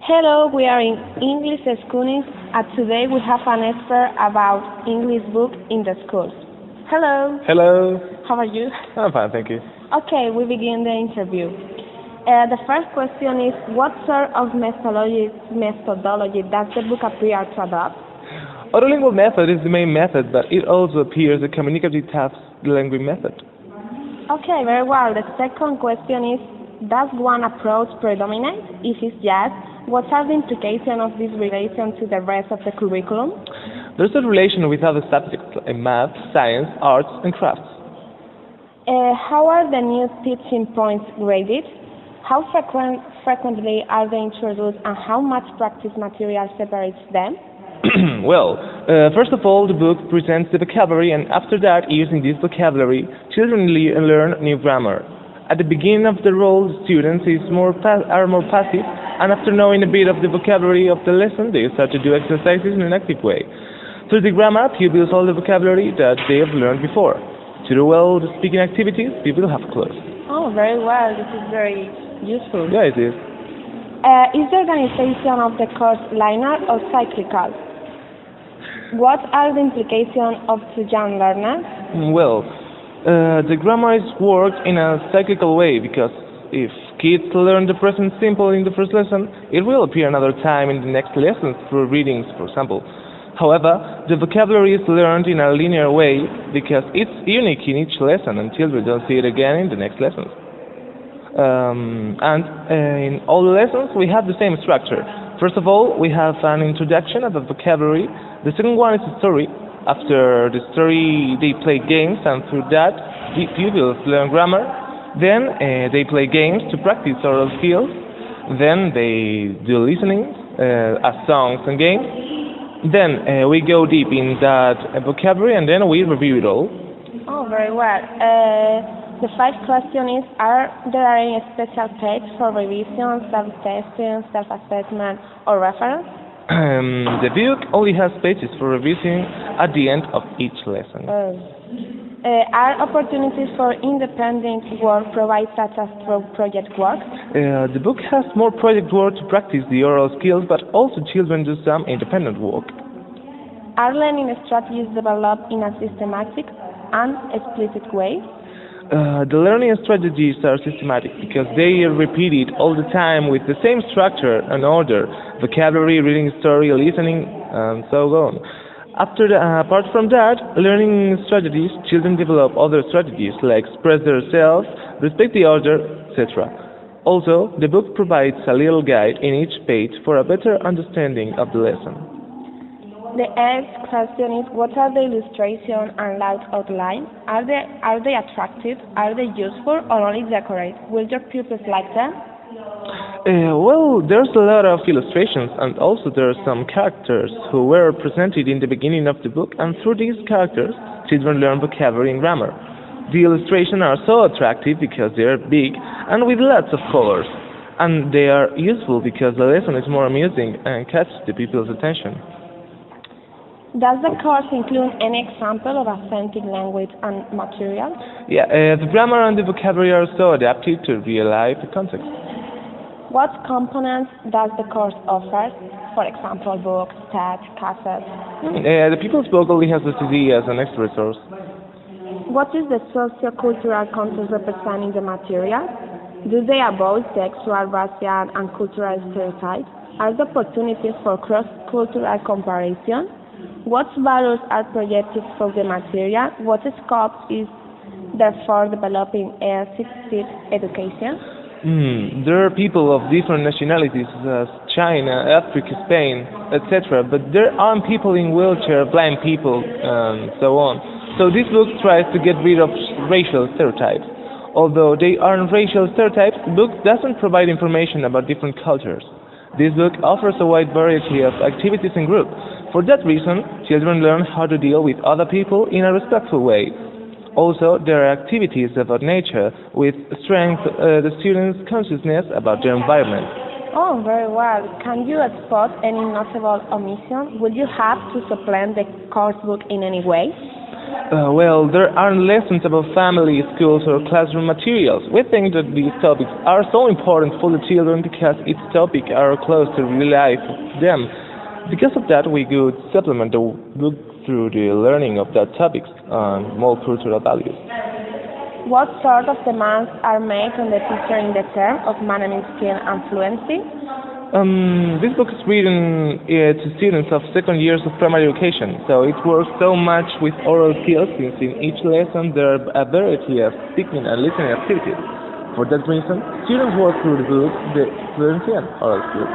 Hello, we are in English Schooling and today we have an expert about English book in the schools. Hello, Hello. how are you? I'm fine, thank you. Okay, we begin the interview. The first question is, what sort of methodology does the book appear to adopt? Autolingual method is the main method, but it also appears a communicative task language method. Okay, very well. The second question is, does one approach predominate? If it's yes, what are the implications of this relation to the rest of the curriculum? There's a relation with other subjects like math, science, arts, and crafts. How are the new teaching points graded? How frequently are they introduced and how much practice material separates them? Well, first of all, the book presents the vocabulary, and after that, using this vocabulary, children learn new grammar. At the beginning of the role, the students are more passive, and after knowing a bit of the vocabulary of the lesson, they start to do exercises in an active way. Through the grammar, pupils all the vocabulary that they have learned before. To do well the speaking activities, people have clues. Oh, very well. This is very useful. Yeah, it is. Is the organization of the course linear or cyclical? What are the implications of to young learners? Well, the grammar is worked in a cyclical way because if kids learn the present simple in the first lesson, it will appear another time in the next lessons through readings, for example. However, the vocabulary is learned in a linear way because it's unique in each lesson and children don't see it again in the next lessons. In all the lessons, we have the same structure. First of all, we have an introduction of the vocabulary. The second one is a story. After the story, they play games, and through that, the pupils learn grammar. Then they play games to practice oral skills. Then they do listening as songs and games. Then we go deep in that vocabulary, and then we review it all. Oh, very well. The first question is, are there any special pages for revision, self-testing, self-assessment, or reference? The book only has pages for revision at the end of each lesson. Are opportunities for independent work provided such as through project work? The book has more project work to practice the oral skills, but also children do some independent work. Are learning strategies developed in a systematic and explicit way? The learning strategies are systematic because they are repeated all the time with the same structure and order: vocabulary, reading, story, listening, and so on. Apart from that, learning strategies, children develop other strategies like express themselves, respect the order, etc. Also, the book provides a little guide in each page for a better understanding of the lesson. The next question is, what are the illustration and layout outline? Are they attractive? Are they useful or only decorate? Will your pupils like them? Well, there's a lot of illustrations, and also there are some characters who were presented in the beginning of the book, and through these characters, children learn vocabulary and grammar. The illustrations are so attractive because they are big and with lots of colors, and they are useful because the lesson is more amusing and catches the pupils' attention. Does the course include any example of authentic language and material? Yeah, the grammar and the vocabulary are so adapted to real-life context. What components does the course offer? For example, books, text, cassettes. The People's Book only has the CD as an extra resource. What is the socio-cultural context representing the material? Do they avoid sexual, racial, and cultural stereotypes? Are there opportunities for cross-cultural comparison? What values are projected from the material? What scope is therefore developing assisted education? There are people of different nationalities as China, Africa, Spain, etc. But there aren't people in wheelchair, blind people, and so on. So this book tries to get rid of racial stereotypes. Although they aren't racial stereotypes, the book doesn't provide information about different cultures. This book offers a wide variety of activities in groups. For that reason, children learn how to deal with other people in a respectful way. Also, there are activities about nature which strengthen the students' consciousness about their environment. Oh, very well. Can you spot any notable omission? Will you have to supplement the course book in any way? Well, there aren't lessons about family, schools, or classroom materials. We think that these topics are so important for the children because each topic are close to real life of them. Because of that, we could supplement the book through the learning of that topics and more cultural values. What sort of demands are made on the teacher in the term of managing skill and fluency? This book is written to students of second years of primary education, so it works so much with oral skills since in each lesson there are a variety of speaking and listening activities. For that reason, students work through the book the fluency and oral skills.